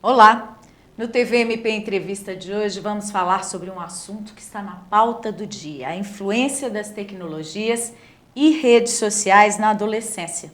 Olá! No TV MP Entrevista de hoje vamos falar sobre um assunto que está na pauta do dia, a influência das tecnologias e redes sociais na adolescência.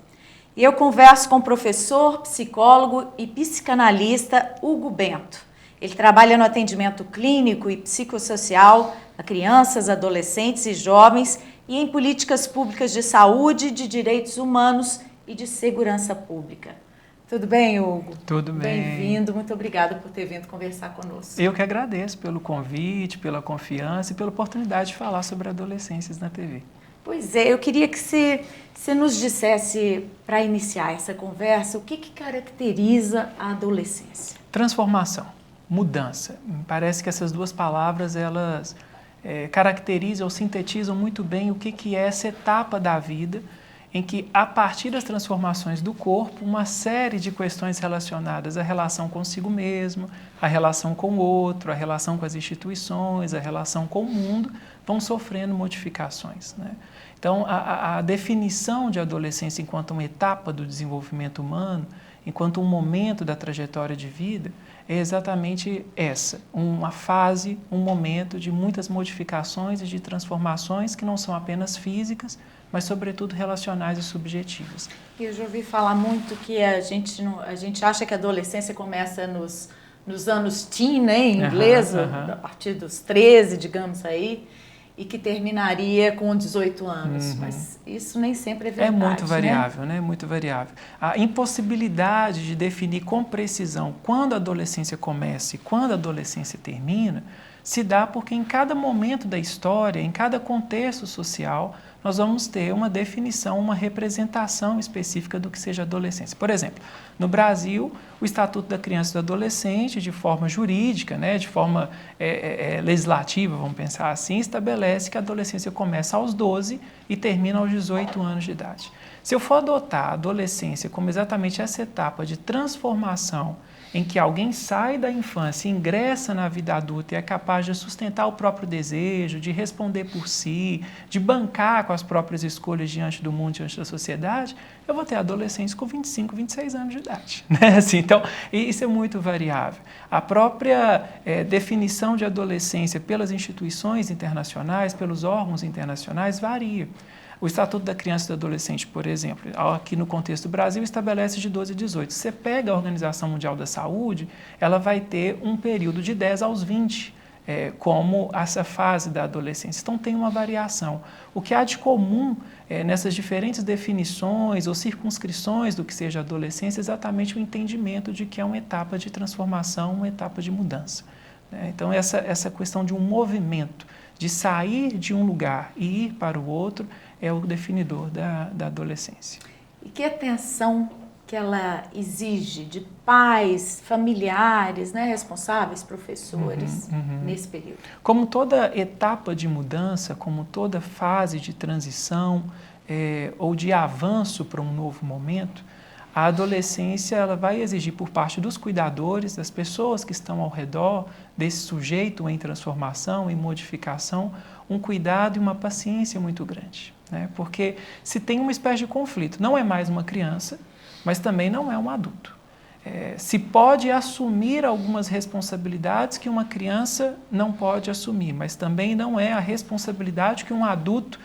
E eu converso com o professor, psicólogo e psicanalista Hugo Bento. Ele trabalha no atendimento clínico e psicossocial a crianças, adolescentes e jovens e em políticas públicas de saúde, de direitos humanos e de segurança pública. Tudo bem, Hugo? Tudo bem. Bem-vindo, muito obrigada por ter vindo conversar conosco. Eu que agradeço pelo convite, pela confiança e pela oportunidade de falar sobre adolescências na TV. Pois é, eu queria que você nos dissesse, para iniciar essa conversa, o que caracteriza a adolescência? Transformação, mudança. Me parece que essas duas palavras, elas caracterizam ou sintetizam muito bem o que é essa etapa da vida em que, a partir das transformações do corpo, uma série de questões relacionadas à relação consigo mesmo, à relação com o outro, à relação com as instituições, à relação com o mundo, vão sofrendo modificações, né? Então, a definição de adolescência enquanto uma etapa do desenvolvimento humano, enquanto um momento da trajetória de vida, é exatamente essa, uma fase, um momento de muitas modificações e de transformações que não são apenas físicas, mas sobretudo relacionais e subjetivas. Eu já ouvi falar muito que a gente acha que a adolescência começa nos anos teen, né, em inglês, a partir dos 13, digamos aí, e que terminaria com 18 anos, mas isso nem sempre é verdade. É muito variável, né? Muito variável. A impossibilidade de definir com precisão quando a adolescência começa e quando a adolescência termina, se dá porque em cada momento da história, em cada contexto social, nós vamos ter uma definição, uma representação específica do que seja adolescência. Por exemplo, no Brasil, o Estatuto da Criança e do Adolescente, de forma jurídica, né, de forma legislativa, vamos pensar assim, estabelece que a adolescência começa aos 12 e termina aos 18 anos de idade. Se eu for adotar a adolescência como exatamente essa etapa de transformação em que alguém sai da infância, ingressa na vida adulta e é capaz de sustentar o próprio desejo, de responder por si, de bancar com as próprias escolhas diante do mundo, diante da sociedade, eu vou ter adolescentes com 25, 26 anos de idade, né? Assim, então, isso é muito variável. A própria definição de adolescência pelas instituições internacionais, pelos órgãos internacionais, varia. O Estatuto da Criança e do Adolescente, por exemplo, aqui no contexto do Brasil, estabelece de 12 a 18. Se você pega a Organização Mundial da Saúde, ela vai ter um período de 10 aos 20, como essa fase da adolescência. Então, tem uma variação. O que há de comum nessas diferentes definições ou circunscrições do que seja adolescência é exatamente o entendimento de que é uma etapa de transformação, uma etapa de mudança, né? Então, essa questão de um movimento, de sair de um lugar e ir para o outro, é o definidor da adolescência. E que atenção que ela exige de pais, familiares, né, responsáveis, professores, nesse período? Como toda etapa de mudança, como toda fase de transição ou de avanço para um novo momento, a adolescência ela vai exigir por parte dos cuidadores, das pessoas que estão ao redor desse sujeito em transformação, em modificação, um cuidado e uma paciência muito grande, né? Porque se tem uma espécie de conflito, não é mais uma criança, mas também não é um adulto. Se pode assumir algumas responsabilidades que uma criança não pode assumir, mas também não é a responsabilidade que um adulto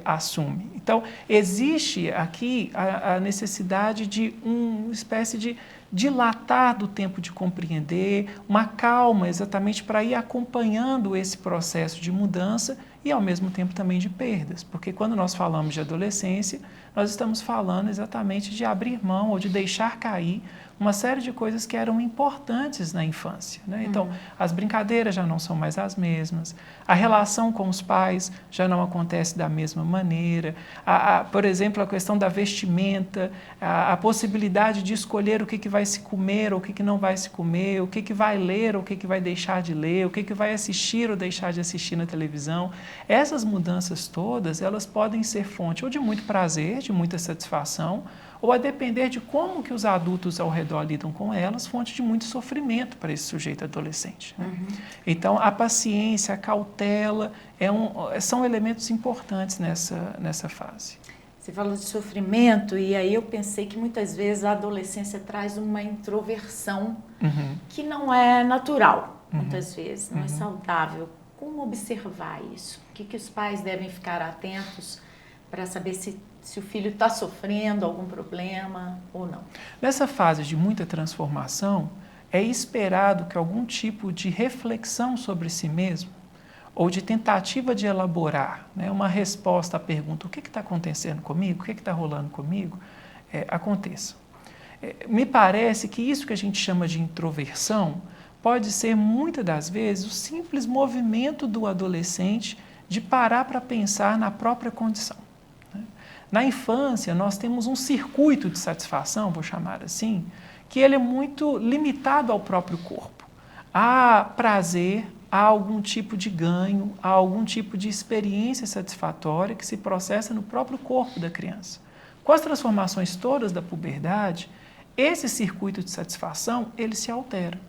assume. Então, existe aqui a necessidade de uma espécie de dilatar do tempo de compreender, uma calma exatamente para ir acompanhando esse processo de mudança e, ao mesmo tempo, também de perdas. Porque quando nós falamos de adolescência, nós estamos falando exatamente de abrir mão ou de deixar cair uma série de coisas que eram importantes na infância, né? Então, as brincadeiras já não são mais as mesmas, a relação com os pais já não acontece da mesma maneira, por exemplo, a questão da vestimenta, a possibilidade de escolher o que vai se comer ou o que não vai se comer, o que vai ler ou o que vai deixar de ler, o que vai assistir ou deixar de assistir na televisão. Essas mudanças todas, elas podem ser fonte ou de muito prazer, de muita satisfação, ou a depender de como que os adultos ao redor lidam com elas, fonte de muito sofrimento para esse sujeito adolescente, né? Então, a paciência, a cautela, são elementos importantes nessa fase. Você falou de sofrimento e aí eu pensei que muitas vezes a adolescência traz uma introversão que não é natural, muitas vezes, não é saudável. Como observar isso? O que os pais devem ficar atentos para saber se o filho está sofrendo algum problema ou não? Nessa fase de muita transformação, é esperado que algum tipo de reflexão sobre si mesmo ou de tentativa de elaborar, né, uma resposta à pergunta: o que está acontecendo comigo? O que está rolando comigo? Aconteça. Me parece que isso que a gente chama de introversão pode ser, muitas das vezes, o simples movimento do adolescente de parar para pensar na própria condição. Né? Na infância, nós temos um circuito de satisfação, vou chamar assim, que ele é muito limitado ao próprio corpo. Há prazer, há algum tipo de ganho, há algum tipo de experiência satisfatória que se processa no próprio corpo da criança. Com as transformações todas da puberdade, esse circuito de satisfação, ele se altera.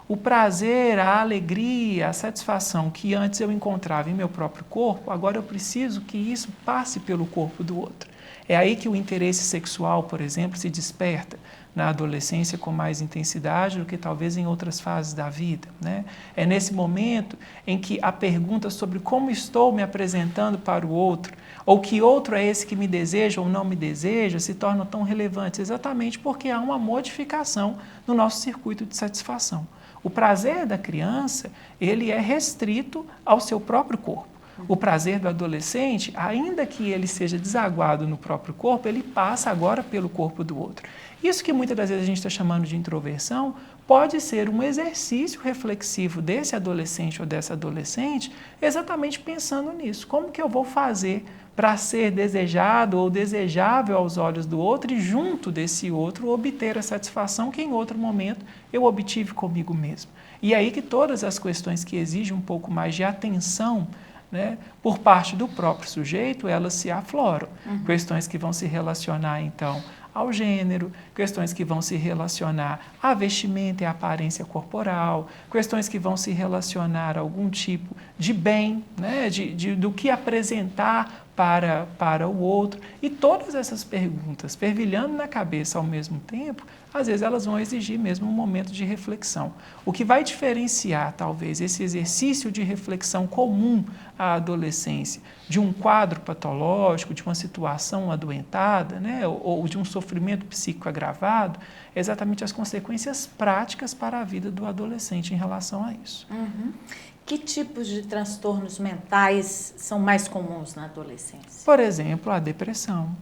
O prazer, a alegria, a satisfação que antes eu encontrava em meu próprio corpo, agora eu preciso que isso passe pelo corpo do outro. É aí que o interesse sexual, por exemplo, se desperta na adolescência com mais intensidade do que talvez em outras fases da vida, né? É nesse momento em que a pergunta sobre como estou me apresentando para o outro, ou que outro é esse que me deseja ou não me deseja, se tornam tão relevantes, exatamente porque há uma modificação no nosso circuito de satisfação. O prazer da criança, ele é restrito ao seu próprio corpo. O prazer do adolescente, ainda que ele seja desaguado no próprio corpo, ele passa agora pelo corpo do outro. Isso que muitas das vezes a gente está chamando de introversão pode ser um exercício reflexivo desse adolescente ou dessa adolescente, exatamente pensando nisso. Como que eu vou fazer para ser desejado ou desejável aos olhos do outro e, junto desse outro, obter a satisfação que em outro momento eu obtive comigo mesmo. E aí que todas as questões que exigem um pouco mais de atenção, né, por parte do próprio sujeito, elas se afloram. Questões que vão se relacionar, então, ao gênero, questões que vão se relacionar à vestimenta e à aparência corporal, questões que vão se relacionar a algum tipo de bem, né, do que apresentar para o outro. E todas essas perguntas, fervilhando na cabeça ao mesmo tempo, às vezes elas vão exigir mesmo um momento de reflexão. O que vai diferenciar, talvez, esse exercício de reflexão comum à adolescência de um quadro patológico, de uma situação adoentada, né, ou de um sofrimento psíquico agravado, é exatamente as consequências práticas para a vida do adolescente em relação a isso. Que tipos de transtornos mentais são mais comuns na adolescência? Por exemplo, a depressão,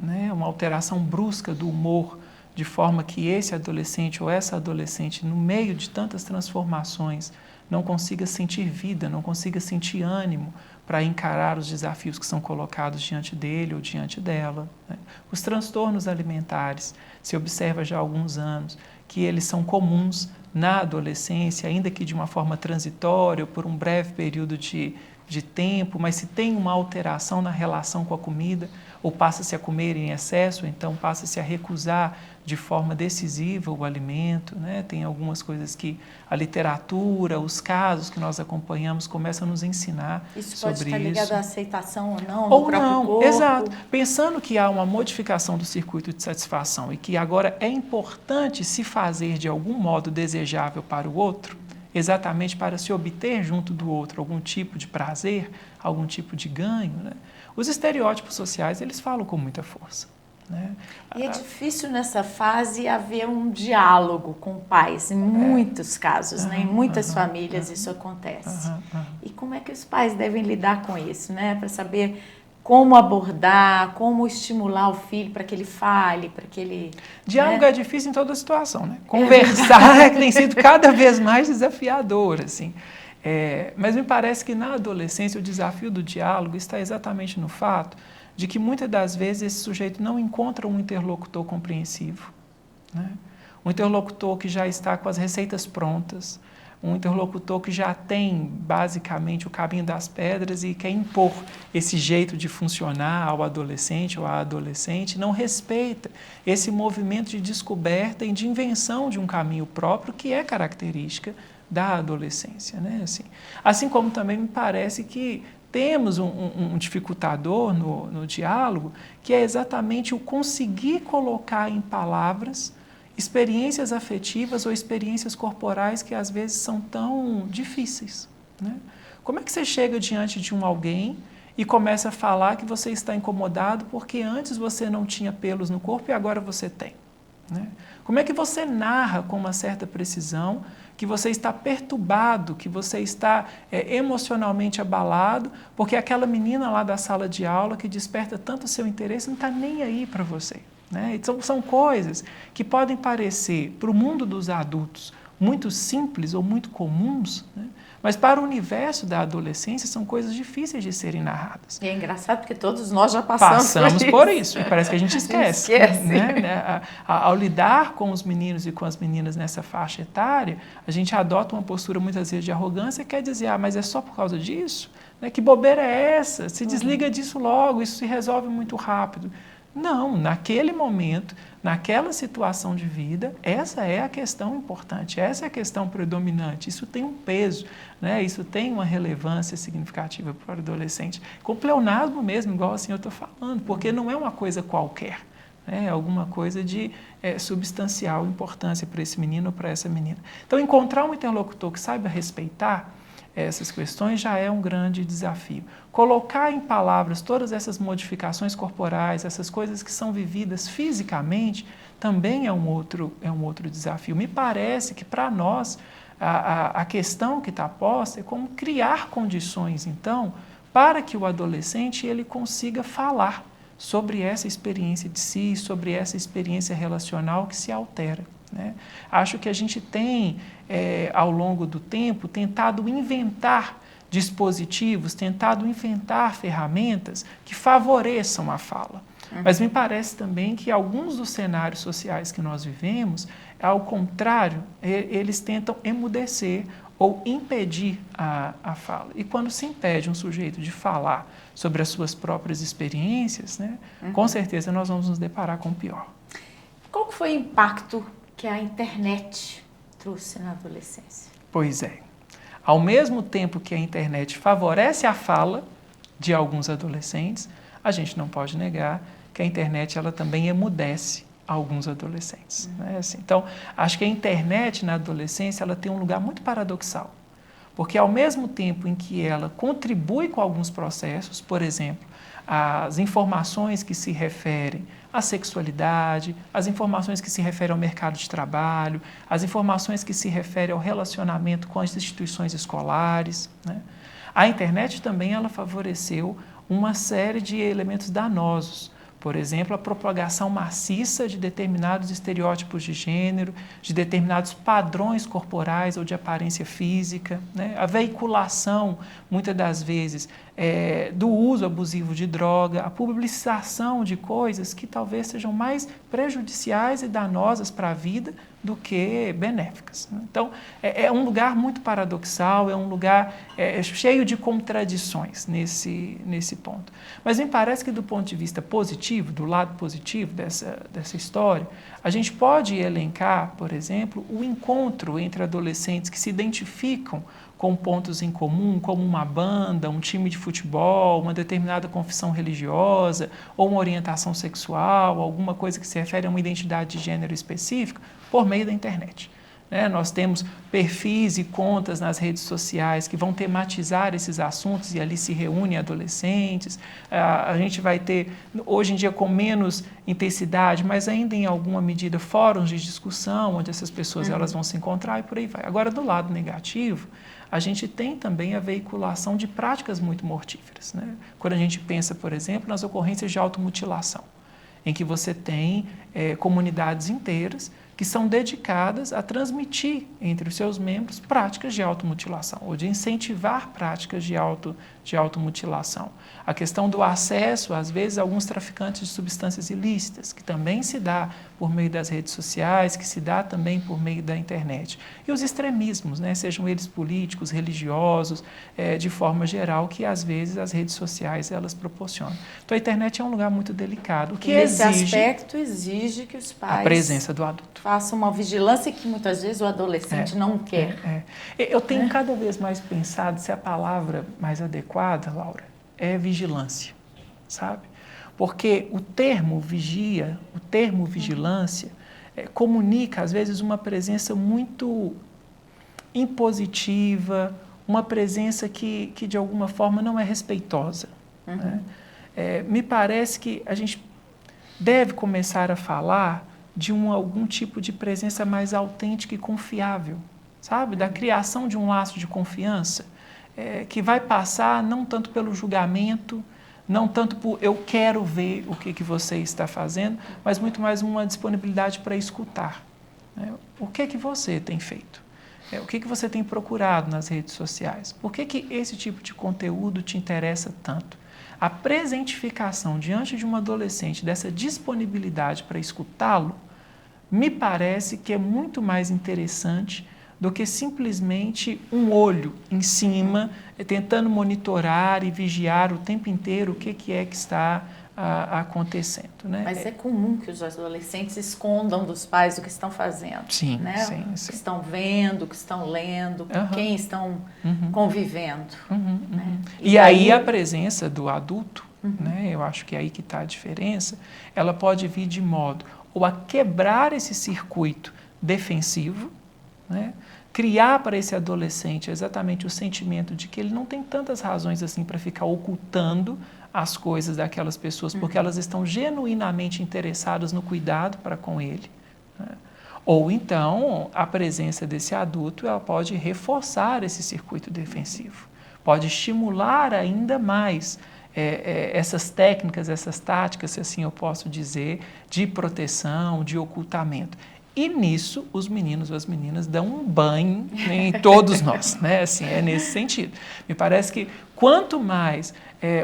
né, uma alteração brusca do humor, de forma que esse adolescente ou essa adolescente, no meio de tantas transformações, não consiga sentir vida, não consiga sentir ânimo para encarar os desafios que são colocados diante dele ou diante dela. Né? Os transtornos alimentares, se observa já há alguns anos que eles são comuns na adolescência, ainda que de uma forma transitória, por um breve período de tempo, mas se tem uma alteração na relação com a comida, ou passa-se a comer em excesso, então passa-se a recusar de forma decisiva o alimento, né? Tem algumas coisas que a literatura, os casos que nós acompanhamos começam a nos ensinar sobre isso. Isso pode estar ligado à aceitação ou não do próprio corpo? Exato. Pensando que há uma modificação do circuito de satisfação e que agora é importante se fazer de algum modo desejável para o outro, exatamente para se obter junto do outro algum tipo de prazer, algum tipo de ganho, né? Os estereótipos sociais, eles falam com muita força. Né? E é difícil nessa fase haver um diálogo com pais, em muitos casos, né? Em muitas famílias isso acontece. E como é que os pais devem lidar com isso, né? Para saber como abordar, como estimular o filho para que ele fale, para que ele... Diálogo, né? É difícil em toda situação, né? Conversar é que tem sido cada vez mais desafiador, assim. Mas me parece que na adolescência o desafio do diálogo está exatamente no fato de que muitas das vezes esse sujeito não encontra um interlocutor compreensivo, né? Um interlocutor que já está com as receitas prontas, um interlocutor que já tem basicamente o caminho das pedras e quer impor esse jeito de funcionar ao adolescente ou à adolescente, não respeita esse movimento de descoberta e de invenção de um caminho próprio que é característica da adolescência, né? Assim como também me parece que temos um dificultador no diálogo, que é exatamente o conseguir colocar em palavras experiências afetivas ou experiências corporais que às vezes são tão difíceis, né? Como é que você chega diante de alguém e começa a falar que você está incomodado porque antes você não tinha pelos no corpo e agora você tem, né? Como é que você narra com uma certa precisão que você está perturbado, que você está emocionalmente abalado, porque aquela menina lá da sala de aula que desperta tanto o seu interesse não está nem aí para você, né? Então, são coisas que podem parecer, para o mundo dos adultos, muito simples ou muito comuns, né? Mas para o universo da adolescência são coisas difíceis de serem narradas. E é engraçado porque todos nós já passamos por isso. E parece que a gente esquece. A gente esquece. Né? Ao lidar com os meninos e com as meninas nessa faixa etária, a gente adota uma postura muitas vezes de arrogância e quer dizer, mas é só por causa disso? Né? Que bobeira é essa? Se desliga disso logo, isso se resolve muito rápido. Não, naquele momento, naquela situação de vida, essa é a questão importante, essa é a questão predominante. Isso tem um peso, né? Isso tem uma relevância significativa para o adolescente. Com pleonasmo mesmo, igual assim eu estou falando, porque não é uma coisa qualquer, né? É alguma coisa de substancial importância para esse menino ou para essa menina. Então, encontrar um interlocutor que saiba respeitar essas questões já é um grande desafio. Colocar em palavras todas essas modificações corporais, essas coisas que são vividas fisicamente, também é um outro desafio. Me parece que para nós a questão que está posta é como criar condições, então, para que o adolescente ele consiga falar sobre essa experiência de si, sobre essa experiência relacional que se altera, né? Acho que a gente tem, ao longo do tempo, tentado inventar dispositivos, tentado inventar ferramentas que favoreçam a fala. Mas me parece também que alguns dos cenários sociais que nós vivemos, ao contrário, eles tentam emudecer ou impedir a fala. E quando se impede um sujeito de falar sobre as suas próprias experiências, né, com certeza nós vamos nos deparar com o pior. Qual foi o impacto que a internet trouxe na adolescência? Pois é. Ao mesmo tempo que a internet favorece a fala de alguns adolescentes, a gente não pode negar que a internet ela também emudece alguns adolescentes, né? Assim, então, acho que a internet na adolescência ela tem um lugar muito paradoxal, porque ao mesmo tempo em que ela contribui com alguns processos, por exemplo, as informações que se referem à sexualidade, as informações que se referem ao mercado de trabalho, as informações que se referem ao relacionamento com as instituições escolares, né? A internet também ela favoreceu uma série de elementos danosos. Por exemplo, a propagação maciça de determinados estereótipos de gênero, de determinados padrões corporais ou de aparência física, né? A veiculação, muitas das vezes, do uso abusivo de droga, a publicização de coisas que talvez sejam mais prejudiciais e danosas para a vida do que benéficas, né? Então, é um lugar muito paradoxal, é um lugar cheio de contradições nesse ponto. Mas me parece que do ponto de vista positivo, do lado positivo dessa história, a gente pode elencar, por exemplo, o encontro entre adolescentes que se identificam com pontos em comum, como uma banda, um time de futebol, uma determinada confissão religiosa, ou uma orientação sexual, alguma coisa que se refere a uma identidade de gênero específica, por meio da internet. Nós temos perfis e contas nas redes sociais que vão tematizar esses assuntos e ali se reúnem adolescentes. A gente vai ter, hoje em dia, com menos intensidade, mas ainda em alguma medida, fóruns de discussão, onde essas pessoas elas vão se encontrar e por aí vai. Agora, do lado negativo, a gente tem também a veiculação de práticas muito mortíferas, né? Quando a gente pensa, por exemplo, nas ocorrências de automutilação, em que você tem comunidades inteiras que são dedicadas a transmitir entre os seus membros práticas de automutilação ou de incentivar práticas de automutilação. A questão do acesso, às vezes, a alguns traficantes de substâncias ilícitas, que também se dá por meio das redes sociais, que se dá também por meio da internet. E os extremismos, né, sejam eles políticos, religiosos, de forma geral, que às vezes as redes sociais elas proporcionam. Então a internet é um lugar muito delicado, o que nesse exige aspecto exige que os pais... a presença do adulto. faça uma vigilância que muitas vezes o adolescente não quer. Eu tenho cada vez mais pensado se a palavra mais adequada, Laura, é vigilância, sabe? Porque o termo vigia, o termo vigilância, comunica, às vezes, uma presença muito impositiva, uma presença que de alguma forma, não é respeitosa. Né? Me parece que a gente deve começar a falar de algum tipo de presença mais autêntica e confiável, sabe? Da criação de um laço de confiança, que vai passar não tanto pelo julgamento, não tanto por eu quero ver o que você está fazendo, mas muito mais uma disponibilidade para escutar. Né? O que você tem feito? O que você tem procurado nas redes sociais? Por que esse tipo de conteúdo te interessa tanto? A presentificação diante de um adolescente dessa disponibilidade para escutá-lo, me parece que é muito mais interessante do que simplesmente um olho em cima, tentando monitorar e vigiar o tempo inteiro o que é que está acontecendo. Né? Mas é comum que os adolescentes escondam dos pais o que estão fazendo. Sim, né? sim. O que estão vendo, o que estão lendo, com quem estão convivendo. Né? E aí a presença do adulto, né? Eu acho que é aí que está a diferença, ela pode vir de modo ou a quebrar esse circuito defensivo, né? Criar para esse adolescente exatamente o sentimento de que ele não tem tantas razões assim para ficar ocultando as coisas daquelas pessoas, porque elas estão genuinamente interessadas no cuidado para com ele. Né? Ou então, a presença desse adulto ela pode reforçar esse circuito defensivo, pode estimular ainda mais essas técnicas, essas táticas, se assim eu posso dizer, de proteção, de ocultamento. E nisso, os meninos ou as meninas dão um banho em todos nós, né? Assim, é nesse sentido. Me parece que quanto mais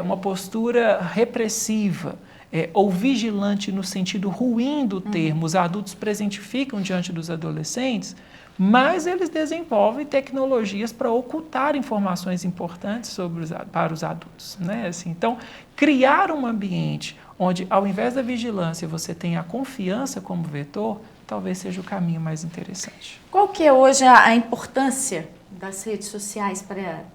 uma postura repressiva ou vigilante no sentido ruim do termo, os adultos presentificam diante dos adolescentes, mais eles desenvolvem tecnologias para ocultar informações importantes para os adultos. Né? Assim, então, criar um ambiente onde, ao invés da vigilância, você tem a confiança como vetor, talvez seja o caminho mais interessante. Qual que é hoje a importância das redes sociais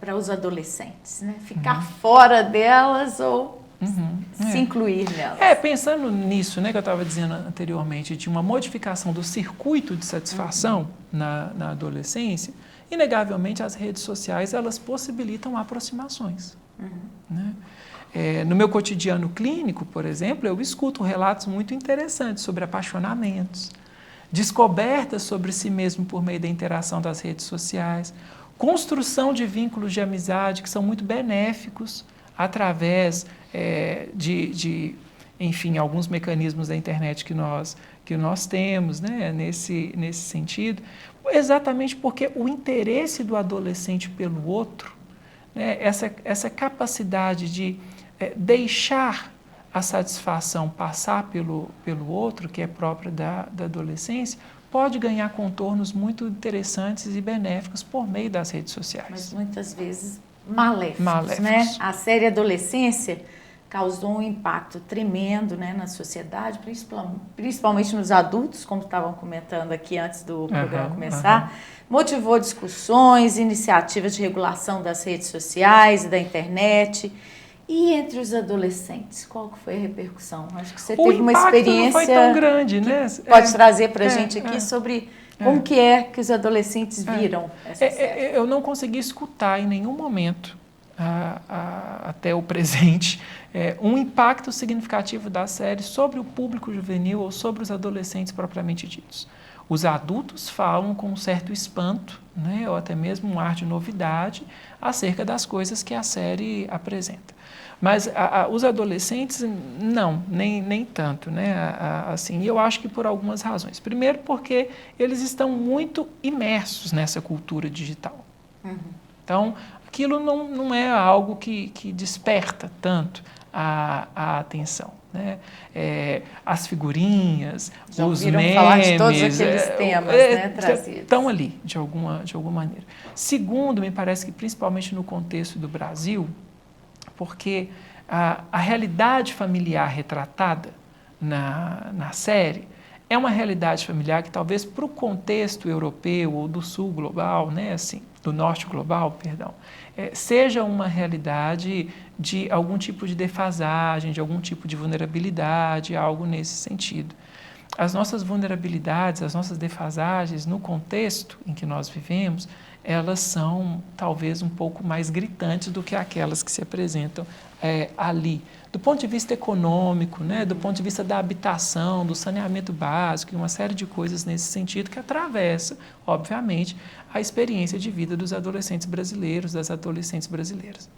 para os adolescentes? Né? Ficar fora delas ou se incluir nelas? Pensando nisso, né, que eu estava dizendo anteriormente, de uma modificação do circuito de satisfação na adolescência, inegavelmente as redes sociais elas possibilitam aproximações. Né? No meu cotidiano clínico, por exemplo, eu escuto relatos muito interessantes sobre apaixonamentos, descobertas sobre si mesmo por meio da interação das redes sociais, construção de vínculos de amizade que são muito benéficos através enfim, alguns mecanismos da internet que nós temos, né, nesse sentido, exatamente porque o interesse do adolescente pelo outro, né, essa capacidade de deixar a satisfação passar pelo outro, que é própria da adolescência, pode ganhar contornos muito interessantes e benéficos por meio das redes sociais. Mas muitas vezes maléficos. Né? A série Adolescência causou um impacto tremendo, né, na sociedade, principalmente nos adultos, como estavam comentando aqui antes do programa começar. Motivou discussões, iniciativas de regulação das redes sociais e da internet. E entre os adolescentes, qual que foi a repercussão? Acho que você teve uma experiência não foi tão grande, né? Pode trazer para a gente aqui sobre como que os adolescentes viram essa série. Eu não consegui escutar em nenhum momento, até o presente, um impacto significativo da série sobre o público juvenil ou sobre os adolescentes propriamente ditos. Os adultos falam com um certo espanto, né, ou até mesmo um ar de novidade acerca das coisas que a série apresenta. Mas os adolescentes, não, nem tanto. Né, assim, e eu acho que por algumas razões. Primeiro, porque eles estão muito imersos nessa cultura digital. Então, aquilo não é algo que desperta tanto a atenção. Né? As figurinhas, já os memes, falar de todos aqueles temas, né, trazidos. Estão ali, de alguma maneira. Segundo, me parece que principalmente no contexto do Brasil, porque a realidade familiar retratada na série é uma realidade familiar que talvez para o contexto europeu ou do sul global, né, assim, do norte global, perdão, seja uma realidade de algum tipo de defasagem, de algum tipo de vulnerabilidade, algo nesse sentido. As nossas vulnerabilidades, as nossas defasagens no contexto em que nós vivemos, elas são talvez um pouco mais gritantes do que aquelas que se apresentam ali. Do ponto de vista econômico, né, do ponto de vista da habitação, do saneamento básico e uma série de coisas nesse sentido que atravessa, obviamente, a experiência de vida dos adolescentes brasileiros, das adolescentes brasileiras.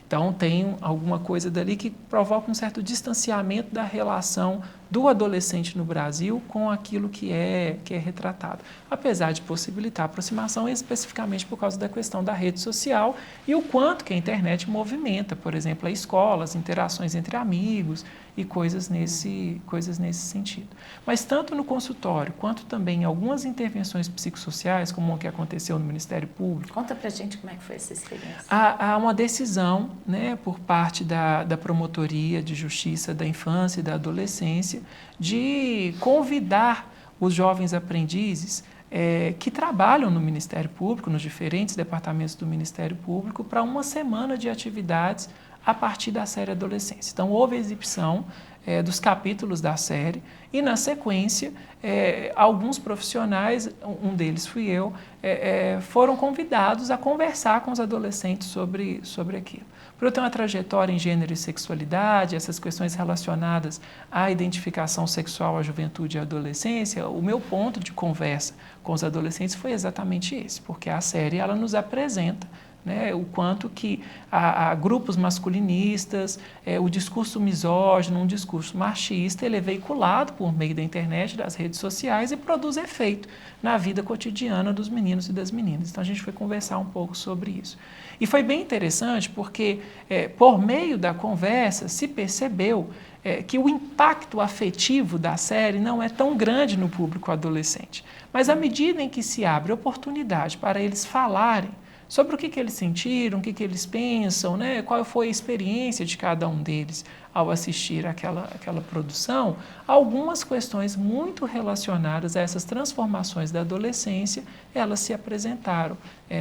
Então, tem alguma coisa dali que provoca um certo distanciamento da relação do adolescente no Brasil com aquilo que é retratado, apesar de possibilitar aproximação especificamente por causa da questão da rede social e o quanto que a internet movimenta, por exemplo, a escola, as interações entre amigos e coisas nesse sentido. Mas tanto no consultório quanto também em algumas intervenções psicossociais, como o que aconteceu no Ministério Público. Conta pra gente como é que foi essa experiência. Há uma decisão, né, por parte da Promotoria de Justiça da Infância e da Adolescência de convidar os jovens aprendizes que trabalham no Ministério Público, nos diferentes departamentos do Ministério Público, para uma semana de atividades a partir da série Adolescência. Então, houve a exibição dos capítulos da série e, na sequência, alguns profissionais, um deles fui eu, foram convidados a conversar com os adolescentes sobre aquilo. Por eu ter uma trajetória em gênero e sexualidade, essas questões relacionadas à identificação sexual, à juventude e à adolescência, o meu ponto de conversa com os adolescentes foi exatamente esse, porque a série ela nos apresenta, né, o quanto que há grupos masculinistas, o discurso misógino, um discurso machista, ele é veiculado por meio da internet, das redes sociais e produz efeito na vida cotidiana dos meninos e das meninas. Então, a gente foi conversar um pouco sobre isso. E foi bem interessante porque, por meio da conversa, se percebeu que o impacto afetivo da série não é tão grande no público adolescente. Mas, à medida em que se abre oportunidade para eles falarem sobre o que eles sentiram, o que eles pensam, né? Qual foi a experiência de cada um deles ao assistir aquela produção, algumas questões muito relacionadas a essas transformações da adolescência, elas se apresentaram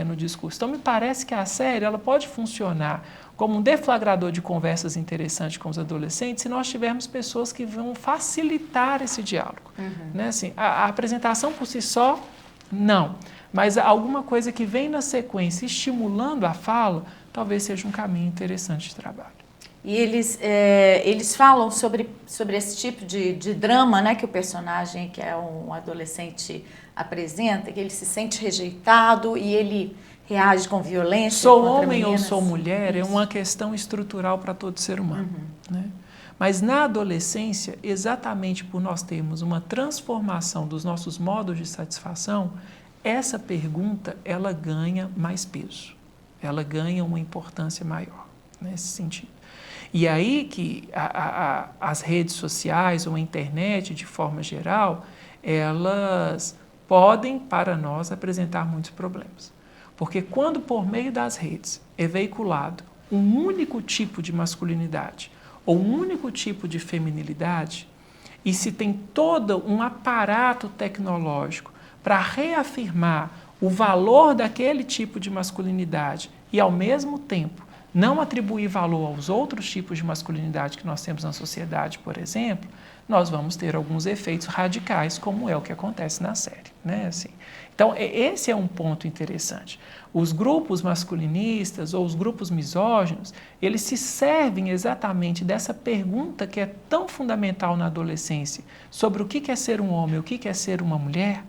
no discurso. Então, me parece que a série ela pode funcionar como um deflagrador de conversas interessantes com os adolescentes se nós tivermos pessoas que vão facilitar esse diálogo. Né? Assim, a apresentação por si só, não. Mas alguma coisa que vem na sequência estimulando a fala, talvez seja um caminho interessante de trabalho. E eles falam sobre esse tipo de drama, né, que o personagem, que é um adolescente, apresenta, que ele se sente rejeitado e ele reage com violência. Sou contra homem meninas. ou sou mulher Isso. é uma questão estrutural para todo ser humano. Né? Mas na adolescência, exatamente por nós termos uma transformação dos nossos modos de satisfação, essa pergunta, ela ganha mais peso, ela ganha uma importância maior nesse sentido. E aí que as redes sociais ou a internet, de forma geral, elas podem, para nós, apresentar muitos problemas. Porque quando, por meio das redes, é veiculado um único tipo de masculinidade ou um único tipo de feminilidade, e se tem todo um aparato tecnológico para reafirmar o valor daquele tipo de masculinidade e, ao mesmo tempo, não atribuir valor aos outros tipos de masculinidade que nós temos na sociedade, por exemplo, nós vamos ter alguns efeitos radicais, como é o que acontece na série. Né? Assim, então, esse é um ponto interessante. Os grupos masculinistas ou os grupos misóginos, eles se servem exatamente dessa pergunta que é tão fundamental na adolescência sobre o que é ser um homem, o que é ser uma mulher,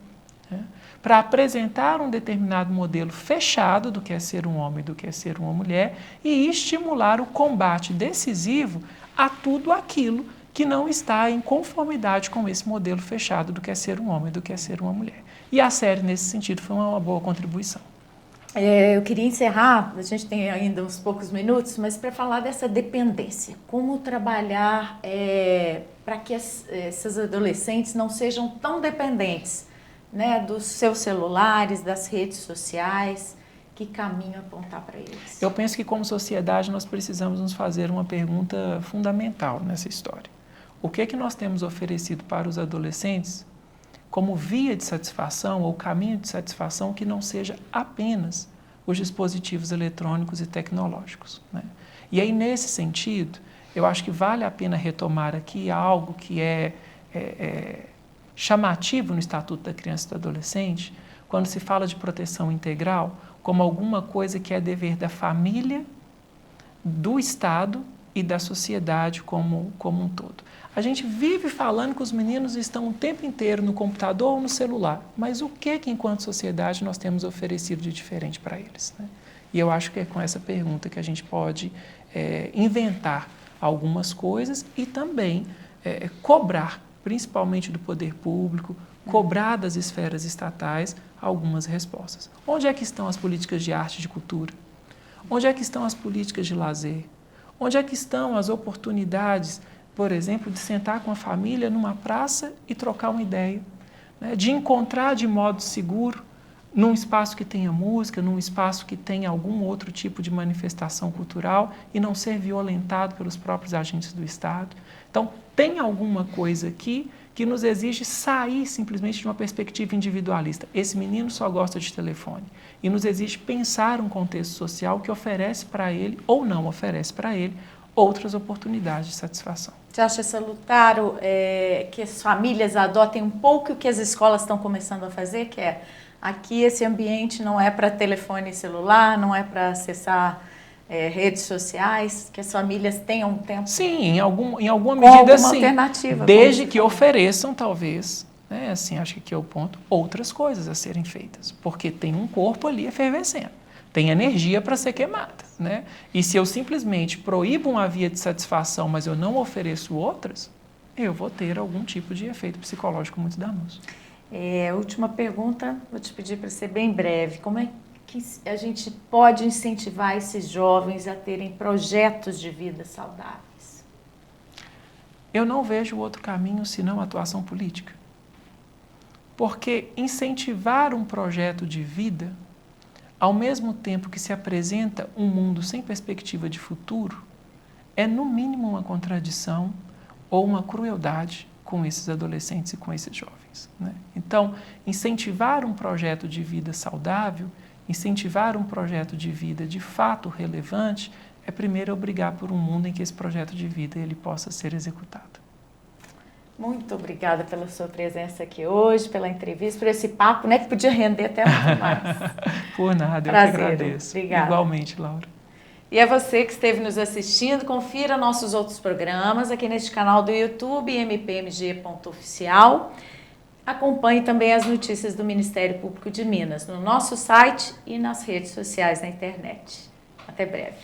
né? Para apresentar um determinado modelo fechado do que é ser um homem e do que é ser uma mulher e estimular o combate decisivo a tudo aquilo que não está em conformidade com esse modelo fechado do que é ser um homem e do que é ser uma mulher. E a série, nesse sentido, foi uma boa contribuição. Eu queria encerrar, a gente tem ainda uns poucos minutos, mas para falar dessa dependência. Como trabalhar para que esses adolescentes não sejam tão dependentes, né, dos seus celulares, das redes sociais, que caminho apontar para eles? Eu penso que, como sociedade, nós precisamos nos fazer uma pergunta fundamental nessa história. O que é que nós temos oferecido para os adolescentes como via de satisfação ou caminho de satisfação que não seja apenas os dispositivos eletrônicos e tecnológicos, né? E aí, nesse sentido, eu acho que vale a pena retomar aqui algo que é chamativo no Estatuto da Criança e do Adolescente, quando se fala de proteção integral, como alguma coisa que é dever da família, do Estado e da sociedade como um todo. A gente vive falando que os meninos estão o tempo inteiro no computador ou no celular, mas o que enquanto sociedade, nós temos oferecido de diferente para eles, né? E eu acho que é com essa pergunta que a gente pode inventar algumas coisas e também cobrar, principalmente do poder público, cobrar das esferas estatais algumas respostas. Onde é que estão as políticas de arte e de cultura? Onde é que estão as políticas de lazer? Onde é que estão as oportunidades, por exemplo, de sentar com a família numa praça e trocar uma ideia, né? De encontrar de modo seguro, num espaço que tenha música, num espaço que tenha algum outro tipo de manifestação cultural e não ser violentado pelos próprios agentes do Estado. Então, tem alguma coisa aqui que nos exige sair simplesmente de uma perspectiva individualista. Esse menino só gosta de telefone. E nos exige pensar um contexto social que oferece para ele, ou não oferece para ele, outras oportunidades de satisfação. Você acha salutar que as famílias adotem um pouco o que as escolas estão começando a fazer, que é aqui esse ambiente não é para telefone e celular, não é para acessar redes sociais, que as famílias tenham um tempo? Sim, em alguma medida sim. Alternativa. Desde que ofereçam, talvez, né, assim, acho que aqui é o ponto, outras coisas a serem feitas. Porque tem um corpo ali efervescendo, tem energia para ser queimada, né? E se eu simplesmente proíbo uma via de satisfação, mas eu não ofereço outras, eu vou ter algum tipo de efeito psicológico muito danoso. Última pergunta, vou te pedir para ser bem breve. Como é que a gente pode incentivar esses jovens a terem projetos de vida saudáveis? Eu não vejo outro caminho senão a atuação política. Porque incentivar um projeto de vida, ao mesmo tempo que se apresenta um mundo sem perspectiva de futuro, é no mínimo uma contradição ou uma crueldade com esses adolescentes e com esses jovens, né? Então, incentivar um projeto de vida saudável, incentivar um projeto de vida de fato relevante, é primeiro obrigar por um mundo em que esse projeto de vida ele possa ser executado. Muito obrigada pela sua presença aqui hoje, pela entrevista, por esse papo, né, que podia render até muito mais. Por nada, Prazer, eu que agradeço. Obrigada. Igualmente, Laura. E a você que esteve nos assistindo, confira nossos outros programas aqui neste canal do YouTube, mpmg.oficial. Acompanhe também as notícias do Ministério Público de Minas no nosso site e nas redes sociais na internet. Até breve.